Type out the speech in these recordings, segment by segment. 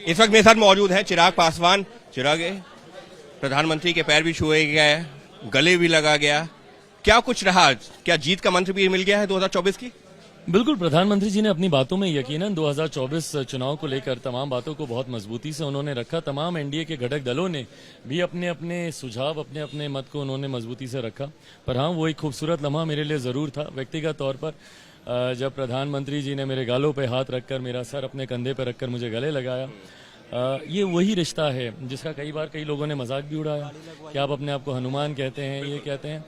इस वक्त मेरे साथ मौजूद है चिराग पासवान। चिराग, प्रधानमंत्री के पैर भी छुए गए, गले भी लगा गया, क्या कुछ रहा? क्या जीत का मंत्र भी मिल गया है 2024 की? बिल्कुल, प्रधानमंत्री जी ने अपनी बातों में यकीनन 2024 चुनाव को लेकर तमाम बातों को बहुत मजबूती से उन्होंने रखा। तमाम एनडीए के घटक दलों ने भी अपने अपने सुझाव, अपने अपने मत को उन्होंने मजबूती से रखा। पर हाँ, वो एक खूबसूरत लम्हा मेरे लिए जरूर था व्यक्तिगत तौर पर, जब प्रधानमंत्री जी ने मेरे गालों पे हाथ रखकर, मेरा सर अपने कंधे पर रखकर मुझे गले लगाया। ये वही रिश्ता है जिसका कई बार कई लोगों ने मजाक भी उड़ाया कि आप अपने आप को हनुमान कहते हैं, ये कहते हैं।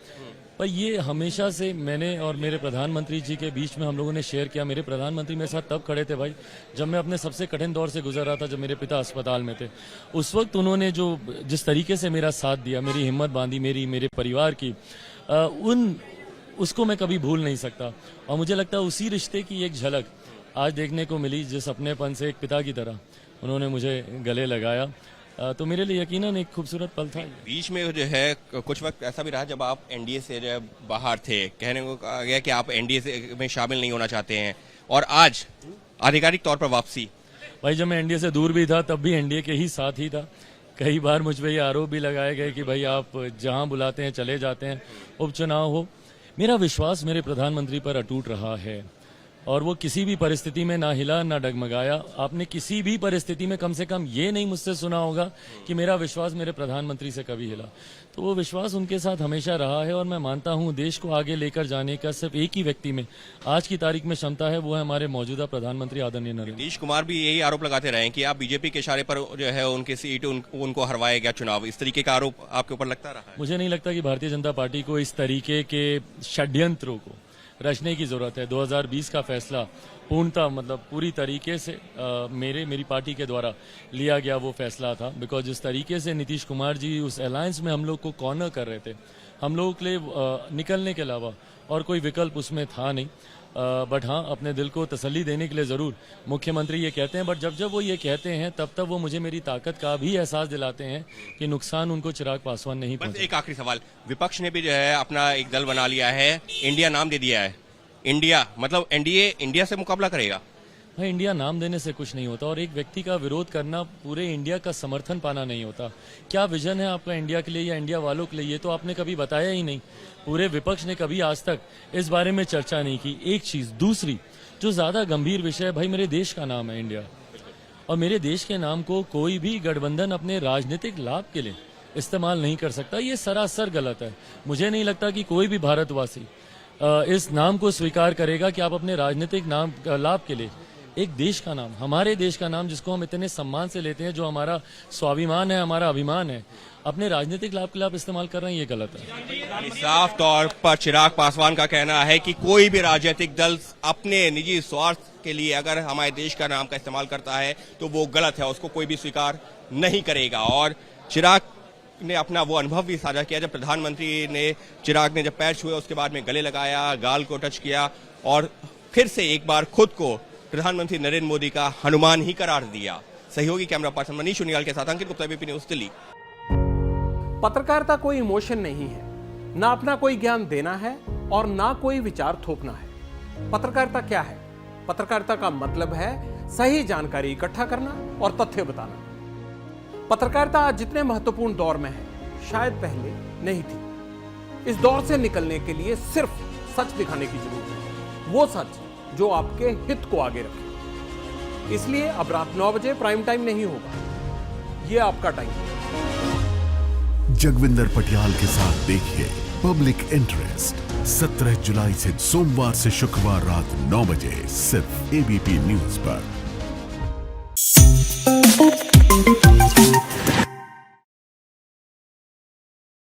पर ये हमेशा से मैंने और मेरे प्रधानमंत्री जी के बीच में हम लोगों ने शेयर किया। मेरे प्रधानमंत्री मेरे साथ तब खड़े थे भाई, जब मैं अपने सबसे कठिन दौर से गुजर रहा था, जब मेरे पिता अस्पताल में थे। उस वक्त उन्होंने जिस तरीके से मेरा साथ दिया, मेरी हिम्मत बांधी, मेरे परिवार की, उसको मैं कभी भूल नहीं सकता। और मुझे लगता है उसी रिश्ते की एक झलक आज देखने को मिली, जिस अपनेपन से एक पिता की तरह उन्होंने मुझे गले लगाया। तो मेरे लिए यकीनन एक खूबसूरत पल था। बीच में जो है कुछ वक्त ऐसा भी रहा जब आप एनडीए से जो है बाहर थे, कहने को कहा गया कि आप एनडीए में शामिल नहीं होना चाहते हैं, और आज आधिकारिक तौर पर वापसी। भाई, जब मैं एनडीए से दूर भी था तब भी एनडीए के ही साथ ही था। कई बार मुझ पर ये आरोप भी लगाए गए कि भाई आप जहां बुलाते हैं चले जाते हैं, उपचुनाव हो। मेरा विश्वास मेरे प्रधानमंत्री पर अटूट रहा है और वो किसी भी परिस्थिति में ना हिला ना डगमगाया। आपने किसी भी परिस्थिति में कम से कम ये नहीं मुझसे सुना होगा कि मेरा विश्वास मेरे प्रधानमंत्री से कभी हिला। तो वो विश्वास उनके साथ हमेशा रहा है और मैं मानता हूं देश को आगे लेकर जाने का सिर्फ एक ही व्यक्ति में आज की तारीख में क्षमता है, वो है हमारे मौजूदा प्रधानमंत्री आदरणीय नरेंद्र। नीतीश कुमार भी यही आरोप लगाते रहे कि आप बीजेपी के इशारे पर जो है उनकी सीट उनको हरवाया गया चुनाव, इस तरीके का आरोप आपके ऊपर लगता रहा है? मुझे नहीं लगता कि भारतीय जनता पार्टी को इस तरीके के षड्यंत्रों को रचने की जरूरत है। 2020 का फैसला पूर्णतः पूरी तरीके से मेरी पार्टी के द्वारा लिया गया वो फैसला था। बिकॉज जिस तरीके से नीतीश कुमार जी उस अलायंस में हम लोग को कॉर्नर कर रहे थे, हम लोगों के लिए निकलने के अलावा और कोई विकल्प उसमें था नहीं। बट हाँ, अपने दिल को तसल्ली देने के लिए जरूर मुख्यमंत्री ये कहते हैं, बट जब जब वो ये कहते हैं तब तब वो मुझे मेरी ताकत का भी एहसास दिलाते हैं कि नुकसान उनको चिराग पासवान नहीं पहुंचा। एक आखिरी सवाल, विपक्ष ने भी जो है अपना एक दल बना लिया है, इंडिया नाम दे दिया है। इंडिया मतलब एनडीए इंडिया से मुकाबला करेगा? भाई, इंडिया नाम देने से कुछ नहीं होता और एक व्यक्ति का विरोध करना पूरे इंडिया का समर्थन पाना नहीं होता। क्या विजन है आपका इंडिया के लिए या इंडिया वालों के लिए, ये तो आपने कभी बताया ही नहीं। पूरे विपक्ष ने कभी आज तक इस बारे में चर्चा नहीं की। एक चीज, दूसरी जो ज्यादा गंभीर विषय है, भाई मेरे देश का नाम है इंडिया, और मेरे देश के नाम को कोई भी गठबंधन अपने राजनीतिक लाभ के लिए इस्तेमाल नहीं कर सकता। ये सरासर गलत है। मुझे नहीं लगता कि कोई भी भारतवासी इस नाम को स्वीकार करेगा कि आप अपने राजनीतिक नाम लाभ के लिए एक देश का नाम, हमारे देश का नाम जिसको हम इतने सम्मान से लेते हैं, जो हमारा स्वाभिमान है, हमारा अभिमान है, अपने राजनीतिक लाभ के लिए आप इस्तेमाल कर रहे हैं, ये गलत है। साफ तौर पर चिराग पासवान का कहना है कि कोई भी राजनीतिक दल अपने निजी स्वार्थ के लिए अगर हमारे देश का नाम का इस्तेमाल करता है तो वो गलत है, उसको कोई भी स्वीकार नहीं करेगा। और चिराग ने अपना वो अनुभव भी साझा किया जब प्रधानमंत्री ने चिराग ने जब पैर छुए, उसके बाद में गले लगाया, गाल को टच किया और फिर से एक बार खुद को प्रधानमंत्री नरेंद्र मोदी का हनुमान ही करार दिया। सहयोगी कैमरा पर्सन मनीष उनियाल के साथ अंकित गुप्ता, एबीपी न्यूज, दिल्ली। पत्रकारिता कोई इमोशन नहीं है, ना अपना कोई ज्ञान देना है और ना कोई विचार थोपना है। पत्रकारिता क्या है? पत्रकारिता का मतलब है सही जानकारी इकट्ठा करना और तथ्य बताना। पत्रकारिता आज जितने महत्वपूर्ण दौर में है, शायद पहले नहीं थी। इस दौर से निकलने के लिए सिर्फ सच दिखाने की जरूरत है, वो सच जो आपके हित को आगे रखे। इसलिए अब रात 9 बजे प्राइम टाइम नहीं होगा, ये आपका टाइम है। जगविंदर पटियाल के साथ देखिए पब्लिक इंटरेस्ट 17 जुलाई से सोमवार से शुक्रवार रात 9 बजे सिर्फ एबीपी न्यूज पर।